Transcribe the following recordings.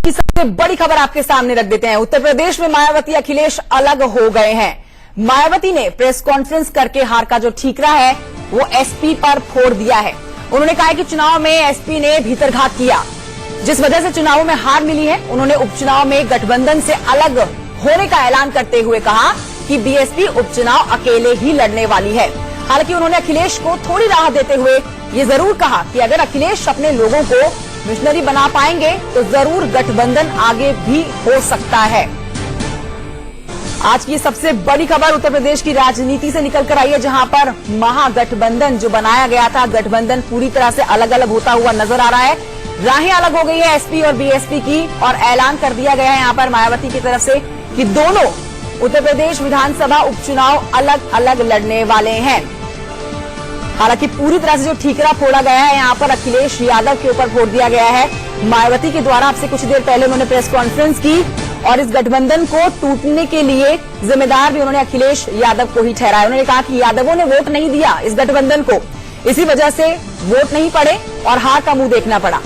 की सबसे बड़ी खबर आपके सामने रख देते हैं। उत्तर प्रदेश में मायावती अखिलेश अलग हो गए हैं। मायावती ने प्रेस कॉन्फ्रेंस करके हार का जो ठीकरा है वो एसपी पर फोड़ दिया है। उन्होंने कहा कि चुनाव में एसपी ने भीतरघात किया, जिस वजह से चुनावों में हार मिली है। उन्होंने उपचुनाव में गठबंधन से अलग होने का ऐलान करते हुए कहा कि बीएसपी उपचुनाव अकेले ही लड़ने वाली है। हालांकि उन्होंने अखिलेश को थोड़ी राहत देते हुए ये जरूर कहा कि अगर अखिलेश अपने लोगों को मिशनरी बना पाएंगे तो जरूर गठबंधन आगे भी हो सकता है। आज की सबसे बड़ी खबर उत्तर प्रदेश की राजनीति से निकल कर आई है, जहां पर महागठबंधन जो बनाया गया था, गठबंधन पूरी तरह से अलग अलग होता हुआ नजर आ रहा है। राहें अलग हो गई है एसपी और बीएसपी की, और ऐलान कर दिया गया है यहां पर मायावती की तरफ से कि दोनों उत्तर प्रदेश विधानसभा उपचुनाव अलग अलग लड़ने वाले हैं। हालांकि पूरी तरह से जो ठीकरा फोड़ा गया है यहां पर अखिलेश यादव के ऊपर फोड़ दिया गया है मायावती के द्वारा। आपसे कुछ देर पहले उन्होंने प्रेस कॉन्फ्रेंस की और इस गठबंधन को टूटने के लिए जिम्मेदार भी उन्होंने अखिलेश यादव को ही ठहराया। उन्होंने कहा कि यादवों ने वोट नहीं दिया इस गठबंधन को, इसी वजह से वोट नहीं पड़े और हार का मुंह देखना पड़ा।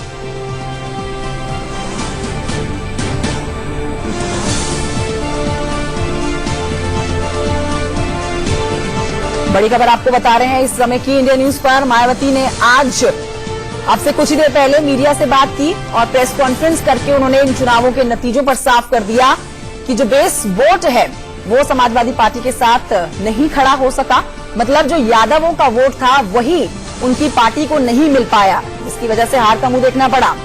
बड़ी खबर आपको बता रहे हैं इस समय की इंडिया न्यूज पर। मायावती ने आज आपसे कुछ ही देर पहले मीडिया से बात की और प्रेस कॉन्फ्रेंस करके उन्होंने इन चुनावों के नतीजों पर साफ कर दिया कि जो बेस वोट है वो समाजवादी पार्टी के साथ नहीं खड़ा हो सका। मतलब जो यादवों का वोट था वही उनकी पार्टी को नहीं मिल पाया, जिसकी वजह से हार का मुंह देखना पड़ा।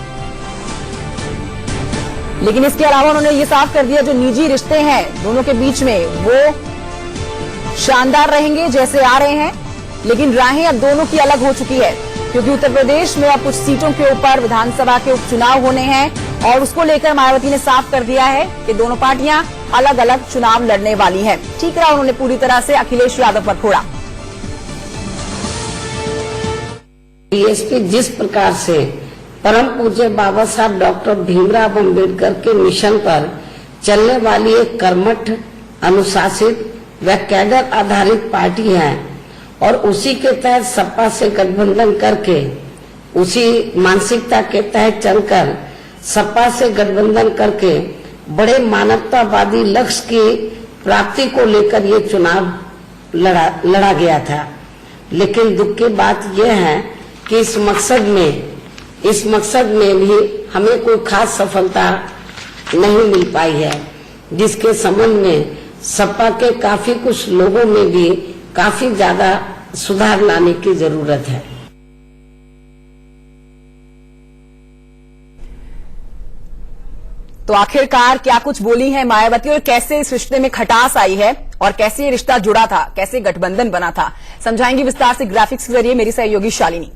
लेकिन इसके अलावा उन्होंने ये साफ कर दिया जो निजी रिश्ते हैं दोनों के बीच में वो शानदार रहेंगे जैसे आ रहे हैं, लेकिन राहें अब दोनों की अलग हो चुकी है, क्योंकि उत्तर प्रदेश में अब कुछ सीटों के ऊपर विधानसभा के उपचुनाव होने हैं और उसको लेकर मायावती ने साफ कर दिया है कि दोनों पार्टियां अलग अलग चुनाव लड़ने वाली हैं। ठीकरा उन्होंने पूरी तरह से अखिलेश यादव पर फोड़ा। बीएसपी जिस प्रकार से परम पूज्य बाबा साहब डॉक्टर भीमराव अम्बेडकर के मिशन पर चलने वाली एक कर्मठ, अनुशासित व कैडर आधारित पार्टी है और उसी के तहत सपा से गठबंधन करके, उसी मानसिकता के तहत चलकर सपा से गठबंधन करके बड़े मानवतावादी लक्ष्य की प्राप्ति को लेकर ये चुनाव लड़ा गया था। लेकिन दुख की बात यह है कि इस मकसद में भी हमें कोई खास सफलता नहीं मिल पाई है, जिसके संबंध में सपा के काफी कुछ लोगों में भी काफी ज्यादा सुधार लाने की जरूरत है। तो आखिरकार क्या कुछ बोली है मायावती और कैसे इस रिश्ते में खटास आई है और कैसे ये रिश्ता जुड़ा था, कैसे गठबंधन बना था, समझाएंगी विस्तार से ग्राफिक्स के जरिए मेरी सहयोगी शालिनी।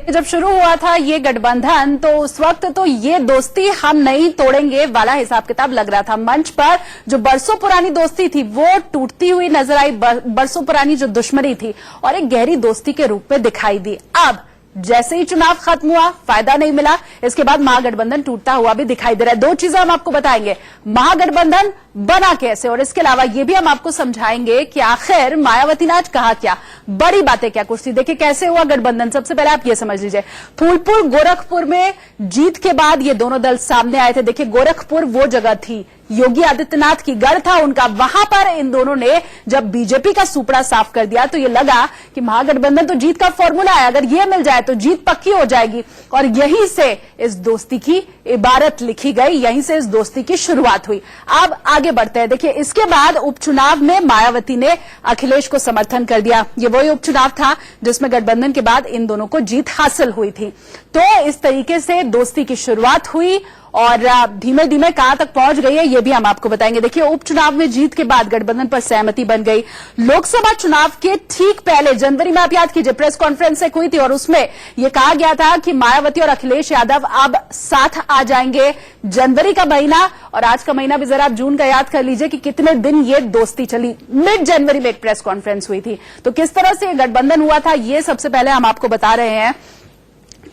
जब शुरू हुआ था ये गठबंधन तो उस वक्त तो ये दोस्ती हम नहीं तोड़ेंगे वाला हिसाब किताब लग रहा था। मंच पर जो बरसों पुरानी दोस्ती थी वो टूटती हुई नजर आई, बरसों पुरानी जो दुश्मनी थी और एक गहरी दोस्ती के रूप में दिखाई दी। अब जैसे ही चुनाव खत्म हुआ, फायदा नहीं मिला, इसके बाद महागठबंधन टूटता हुआ भी दिखाई दे रहा है। दो चीजें हम आपको बताएंगे, महागठबंधन बना कैसे, और इसके अलावा ये भी हम आपको समझाएंगे कि आखिर मायावती ने आज कहा क्या, बड़ी बातें क्या कुछ थी। देखिए कैसे हुआ गठबंधन। सबसे पहले आप ये समझ लीजिए, फूलपुर गोरखपुर में जीत के बाद ये दोनों दल सामने आए थे। देखिए गोरखपुर वो जगह थी, योगी आदित्यनाथ की गढ़ था उनका, वहां पर इन दोनों ने जब बीजेपी का सुपड़ा साफ कर दिया तो ये लगा कि महागठबंधन तो जीत का फॉर्मूला है, अगर ये मिल जाए तो जीत पक्की हो जाएगी। और यहीं से इस दोस्ती की इबारत लिखी गई, यहीं से इस दोस्ती की शुरुआत हुई। अब आगे बढ़ते हैं। देखिए इसके बाद उपचुनाव में मायावती ने अखिलेश को समर्थन कर दिया। ये वही उपचुनाव था जिसमें गठबंधन के बाद इन दोनों को जीत हासिल हुई थी। तो इस तरीके से दोस्ती की शुरुआत हुई और धीमे धीमे कहां तक पहुंच गई है ये भी हम आपको बताएंगे। देखिए उपचुनाव में जीत के बाद गठबंधन पर सहमति बन गई। लोकसभा चुनाव के ठीक पहले जनवरी में आप याद कीजिए प्रेस कॉन्फ्रेंस एक हुई थी और उसमें यह कहा गया था कि मायावती और अखिलेश यादव अब साथ आ जाएंगे। जनवरी का महीना और आज का महीना भी जरा आप जून का याद कर लीजिए कि कितने दिन ये दोस्ती चली। मिड जनवरी में एक प्रेस कॉन्फ्रेंस हुई थी। तो किस तरह से गठबंधन हुआ था ये सबसे पहले हम आपको बता रहे हैं।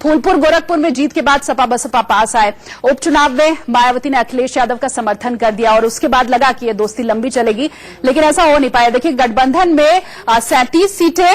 फूलपुर गोरखपुर में जीत के बाद सपा बसपा पास आए। उपचुनाव में मायावती ने अखिलेश यादव का समर्थन कर दिया और उसके बाद लगा कि ये दोस्ती लंबी चलेगी, लेकिन ऐसा हो नहीं पाया। देखिए गठबंधन में 37 सीटें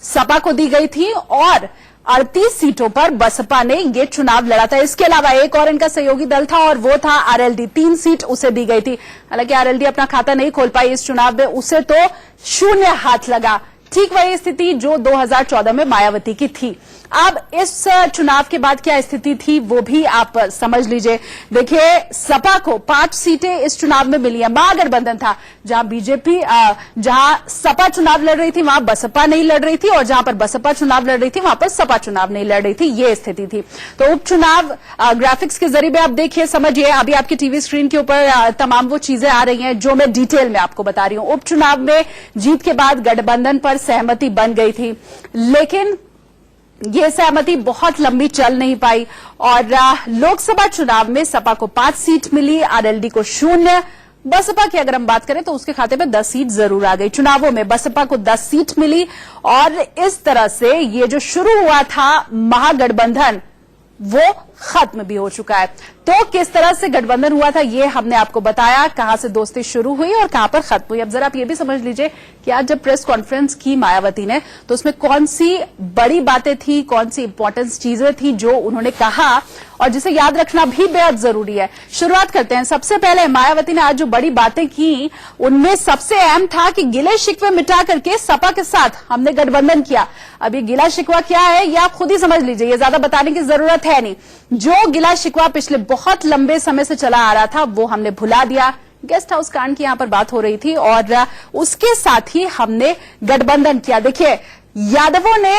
सपा को दी गई थी और 38 सीटों पर बसपा ने ये चुनाव लड़ा था। इसके अलावा एक और इनका सहयोगी दल था और वो था आरएलडी। 3 सीट उसे दी गई थी। हालांकि आरएलडी अपना खाता नहीं खोल पाई इस चुनाव में, उसे तो 0 हाथ लगा। ठीक वही स्थिति जो 2014 में मायावती की थी। अब इस चुनाव के बाद क्या स्थिति थी वो भी आप समझ लीजिए। देखिए, सपा को 5 सीटें इस चुनाव में मिली है। महागठबंधन था, जहां सपा चुनाव लड़ रही थी वहां बसपा नहीं लड़ रही थी, और जहां पर बसपा चुनाव लड़ रही थी वहां पर सपा चुनाव नहीं लड़ रही थी। ये स्थिति थी। तो उपचुनाव ग्राफिक्स के जरिए आप देखिए, समझिए। अभी आपकी टीवी स्क्रीन के ऊपर तमाम वो चीजें आ रही हैं जो मैं डिटेल में आपको बता रही हूं। उपचुनाव में जीत के बाद गठबंधन पर सहमति बन गई थी, लेकिन ये सहमति बहुत लंबी चल नहीं पाई और लोकसभा चुनाव में सपा को 5 सीट मिली, आरएलडी को 0। बसपा की अगर हम बात करें तो उसके खाते में 10 सीट जरूर आ गई। चुनावों में बसपा को 10 सीट मिली और इस तरह से ये जो शुरू हुआ था महागठबंधन वो खत्म भी हो चुका है। तो किस तरह से गठबंधन हुआ था ये हमने आपको बताया, कहां से दोस्ती शुरू हुई और कहां पर खत्म हुई। अब जरा आप ये भी समझ लीजिए कि आज जब प्रेस कॉन्फ्रेंस की मायावती ने तो उसमें कौन सी बड़ी बातें थी, कौन सी इंपॉर्टेंट चीजें थी जो उन्होंने कहा और जिसे याद रखना भी बेहद जरूरी है। शुरुआत करते हैं। सबसे पहले मायावती ने आज जो बड़ी बातें की उनमें सबसे अहम था कि गिले शिकवे मिटा करके सपा के साथ हमने गठबंधन किया। अब ये गिला शिकवा क्या है ये आप खुद ही समझ लीजिए, ये ज्यादा बताने की जरूरत है नहीं। जो गिला शिकवा पिछले बहुत लंबे समय से चला आ रहा था वो हमने भुला दिया। गेस्ट हाउस कांड की यहां पर बात हो रही थी और उसके साथ ही हमने गठबंधन किया। देखिए, यादवों ने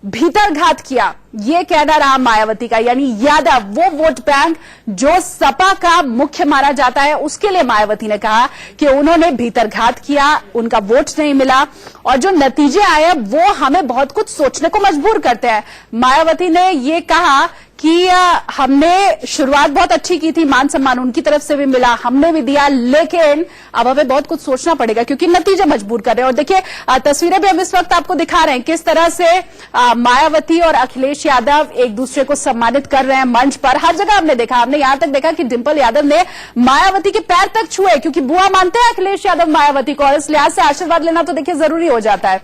भीतरघात किया, ये कहना रहा मायावती का। यानी यादव, वो वोट बैंक जो सपा का मुख्य माना जाता है, उसके लिए मायावती ने कहा कि उन्होंने भीतरघात किया, उनका वोट नहीं मिला और जो नतीजे आए वो हमें बहुत कुछ सोचने को मजबूर करते हैं। मायावती ने ये कहा कि हमने शुरुआत बहुत अच्छी की थी, मान सम्मान उनकी तरफ से भी मिला, हमने भी दिया, लेकिन अब हमें बहुत कुछ सोचना पड़ेगा क्योंकि नतीजे मजबूर कर रहे हैं। और देखिए, तस्वीरें भी हम इस वक्त आपको दिखा रहे हैं किस तरह से मायावती और अखिलेश यादव एक दूसरे को सम्मानित कर रहे हैं मंच पर। हर जगह हमने देखा, हमने यहां तक देखा कि डिंपल यादव ने मायावती के पैर तक छुए क्योंकि बुआ मानते हैं अखिलेश यादव मायावती को, और इस लिहाज से आशीर्वाद लेना तो देखिए जरूरी हो जाता है।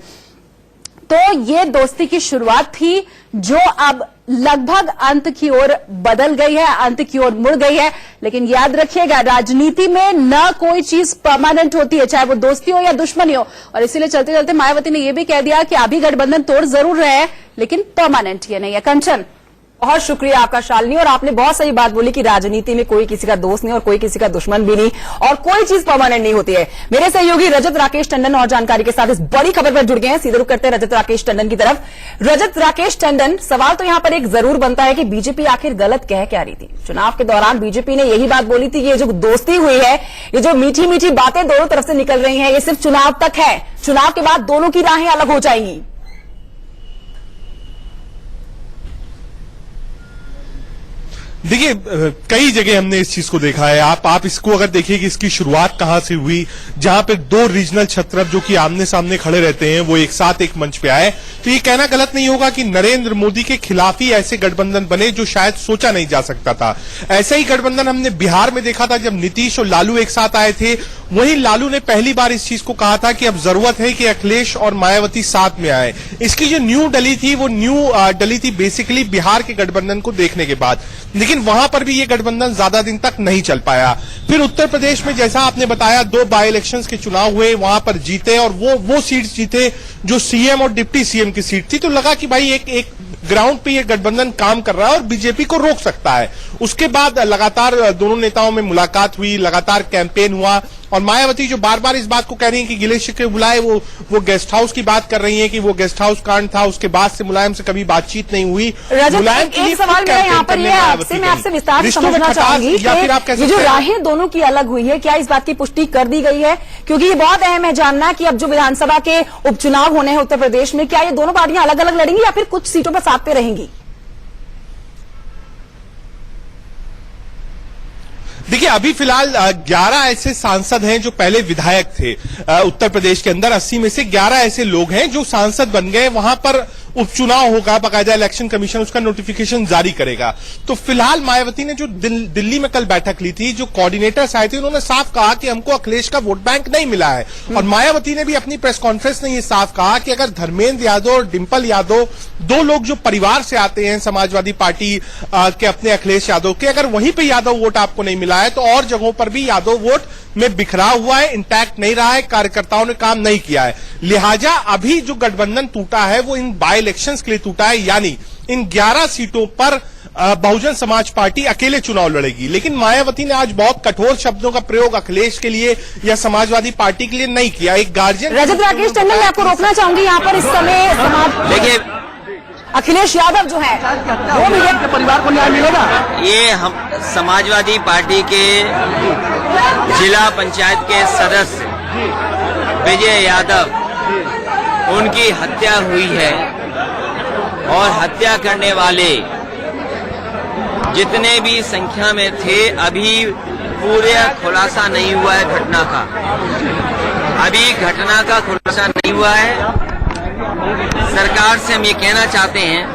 तो ये दोस्ती की शुरुआत थी जो अब लगभग अंत की ओर बदल गई है, अंत की ओर मुड़ गई है। लेकिन याद रखिएगा, राजनीति में न कोई चीज परमानेंट होती है, चाहे वो दोस्ती हो या दुश्मनी हो। और इसीलिए चलते चलते मायावती ने यह भी कह दिया कि अभी गठबंधन तोड़ जरूर रहे हैं लेकिन परमानेंट ये नहीं है। कंचन, बहुत शुक्रिया आपका शालिनी, और आपने बहुत सही बात बोली कि राजनीति में कोई किसी का दोस्त नहीं और कोई किसी का दुश्मन भी नहीं और कोई चीज परमानेंट नहीं होती है। मेरे सहयोगी रजत राकेश टंडन और जानकारी के साथ इस बड़ी खबर पर जुड़ गए हैं। सीधे रुख करते हैं रजत राकेश टंडन की तरफ। रजत राकेश टंडन, सवाल तो यहां पर एक जरूर बनता है कि बीजेपी आखिर गलत कह क्या रही थी। चुनाव के दौरान बीजेपी ने यही बात बोली थी कि ये जो दोस्ती हुई है, ये जो मीठी मीठी बातें दोनों तरफ से निकल रही है, ये सिर्फ चुनाव तक है, चुनाव के बाद दोनों की राहें अलग हो जाएंगी। देखिए, कई जगह हमने इस चीज को देखा है। आप इसको अगर देखिए कि इसकी शुरुआत कहां से हुई, जहां पे 2 रीजनल छत्रप जो कि आमने सामने खड़े रहते हैं वो एक साथ एक मंच पे आए। तो ये कहना गलत नहीं होगा कि नरेंद्र मोदी के खिलाफ ही ऐसे गठबंधन बने जो शायद सोचा नहीं जा सकता था। ऐसा ही गठबंधन हमने बिहार में देखा था जब नीतीश और लालू एक साथ आए थे। वहीं लालू ने पहली बार इस चीज को कहा था कि अब जरूरत है कि अखिलेश और मायावती साथ में आए। इसकी जो न्यू डली थी वो डली थी बेसिकली बिहार के गठबंधन को देखने के बाद, लेकिन वहां पर भी ये गठबंधन ज्यादा दिन तक नहीं चल पाया। फिर उत्तर प्रदेश में जैसा आपने बताया 2 बाई इलेक्शंस के चुनाव हुए, वहां पर जीते और वो सीट जीते जो सीएम और डिप्टी सीएम की सीट थी। तो लगा कि भाई एक ग्राउंड पे ये गठबंधन काम कर रहा है और बीजेपी को रोक सकता है। उसके बाद लगातार दोनों नेताओं में मुलाकात हुई, लगातार कैंपेन हुआ और मायावती जो बार बार इस बात को कह रही है कि गिले शिकवे बुलाए, वो गेस्ट हाउस की बात कर रही है कि वो गेस्ट हाउस कांड था, उसके बाद से मुलायम से कभी बातचीत नहीं हुई। मुलायम के लिए सवाल मेरा यहाँ पर ये आपसे, मैं आपसे विस्तार से समझना चाहूंगी कि ये जो राहें दोनों की अलग हुई है, क्या इस बात की पुष्टि कर दी गई है? क्योंकि ये बहुत अहम है जानना कि अब जो विधानसभा के उपचुनाव होने हैं उत्तर प्रदेश में, क्या ये दोनों पार्टियां अलग अलग लड़ेंगी या फिर कुछ सीटों पर साथ पे रहेंगी? देखिए, अभी फिलहाल 11 ऐसे सांसद हैं जो पहले विधायक थे उत्तर प्रदेश के अंदर। 80 में से 11 ऐसे लोग हैं जो सांसद बन गए। वहां पर उपचुनाव होगा, बाकायदा इलेक्शन कमीशन उसका नोटिफिकेशन जारी करेगा। तो फिलहाल मायावती ने जो दिल्ली में कल बैठक ली थी, जो कोऑर्डिनेटर्स आए थे, उन्होंने साफ कहा कि हमको अखिलेश का वोट बैंक नहीं मिला है। और मायावती ने भी अपनी प्रेस कॉन्फ्रेंस में ये साफ कहा कि अगर धर्मेंद्र यादव और डिंपल यादव, दो लोग जो परिवार से आते हैं समाजवादी पार्टी के अपने अखिलेश यादव के, अगर वहीं पे यादव वोट आपको नहीं मिला है तो और जगहों पर भी यादव वोट में बिखराव हुआ है, इंटैक्ट नहीं रहा है, कार्यकर्ताओं ने काम नहीं किया है। लिहाजा अभी जो गठबंधन टूटा है वो इन बाय इलेक्शंस के लिए टूटा है, यानी इन 11 सीटों पर बहुजन समाज पार्टी अकेले चुनाव लड़ेगी। लेकिन मायावती ने आज बहुत कठोर शब्दों का प्रयोग अखिलेश के लिए या समाजवादी पार्टी के लिए नहीं किया। एक गार्जियन रजत राकेश टंडन, मैं आपको रोकना चाहूंगी यहाँ पर। इस समय देखिए, अखिलेश यादव जो है वो मीडिया के परिवार को न्याय मिलेगा? ये हम समाजवादी पार्टी के जिला पंचायत के सदस्य विजय यादव, उनकी हत्या हुई है और हत्या करने वाले जितने भी संख्या में थे, अभी पूरे खुलासा नहीं हुआ है घटना का। अभी घटना का खुलासा नहीं हुआ है। सरकार से हम ये कहना चाहते हैं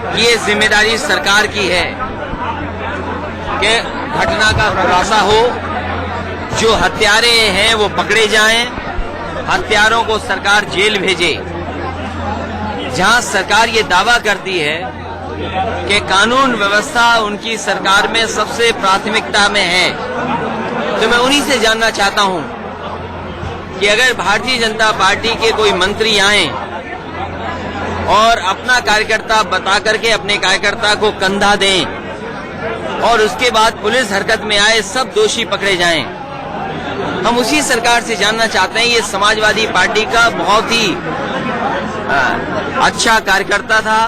कि ये जिम्मेदारी सरकार की है कि घटना का खुलासा हो, जो हत्यारे हैं वो पकड़े जाएं, हत्यारों को सरकार जेल भेजे। जहां सरकार ये दावा करती है कि कानून व्यवस्था उनकी सरकार में सबसे प्राथमिकता में है, तो मैं उन्हीं से जानना चाहता हूं कि अगर भारतीय जनता पार्टी के कोई मंत्री आए और अपना कार्यकर्ता बता करके अपने कार्यकर्ता को कंधा दें और उसके बाद पुलिस हरकत में आए, सब दोषी पकड़े जाएं, हम उसी सरकार से जानना चाहते हैं। ये समाजवादी पार्टी का बहुत ही अच्छा कार्यकर्ता था,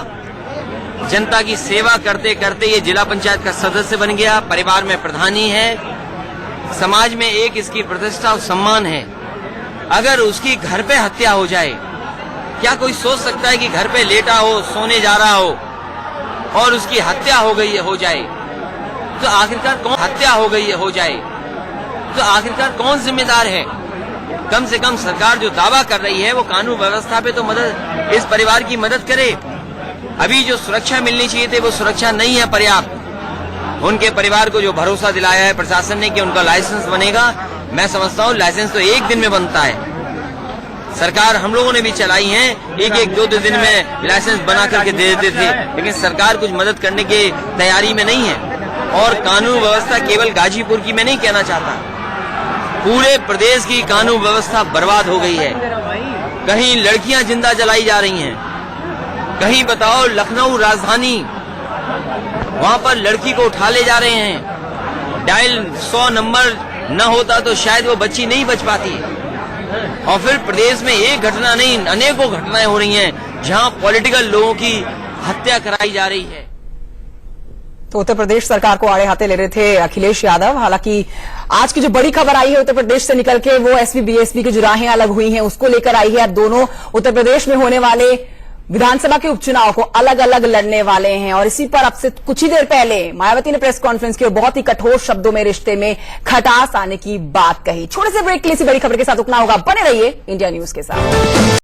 जनता की सेवा करते करते ये जिला पंचायत का सदस्य बन गया, परिवार में प्रधानी है, समाज में एक इसकी प्रतिष्ठा और सम्मान है। अगर उसकी घर पे हत्या हो जाए, क्या कोई सोच सकता है कि घर पे लेटा हो, सोने जा रहा हो और उसकी हत्या हो गई हो जाए, तो आखिरकार कौन हत्या हो गई हो जाए, तो आखिरकार कौन जिम्मेदार है? कम से कम सरकार जो दावा कर रही है वो कानून व्यवस्था पे तो मदद, इस परिवार की मदद करे। अभी जो सुरक्षा मिलनी चाहिए थी वो सुरक्षा नहीं है पर्याप्त। उनके परिवार को जो भरोसा दिलाया है प्रशासन ने कि उनका लाइसेंस बनेगा, मैं समझता हूँ लाइसेंस तो एक दिन में बनता है। सरकार हम लोगों ने भी चलाई है, एक दो दिन में लाइसेंस बना करके दे देते थे, लेकिन सरकार कुछ मदद करने की तैयारी में नहीं है। और कानून व्यवस्था केवल गाजीपुर की मैं नहीं कहना चाहता, पूरे प्रदेश की कानून व्यवस्था बर्बाद हो गई है। कहीं लड़कियां जिंदा जलाई जा रही हैं, कहीं बताओ लखनऊ राजधानी, वहां पर लड़की को उठा ले जा रहे हैं। डायल 100 नंबर न होता तो शायद वो बच्ची नहीं बच पाती। और फिर प्रदेश में एक घटना नहीं, अनेकों घटनाएं हो रही हैं जहां पॉलिटिकल लोगों की हत्या कराई जा रही है। तो उत्तर प्रदेश सरकार को आड़े हाथे ले रहे थे अखिलेश यादव। हालांकि आज की जो बड़ी खबर आई है उत्तर प्रदेश से निकल के, वो एसपी बीएसपी की जो राहें अलग हुई हैं उसको लेकर आई है। अब दोनों उत्तर प्रदेश में होने वाले विधानसभा के उपचुनाव को अलग अलग लड़ने वाले हैं। और इसी पर अब से कुछ ही देर पहले मायावती ने प्रेस कॉन्फ्रेंस की और बहुत ही कठोर शब्दों में रिश्ते में खटास आने की बात कही। छोटे से ब्रेक के लिए इसी बड़ी खबर के साथ रुकना होगा। बने रहिए इंडिया न्यूज के साथ।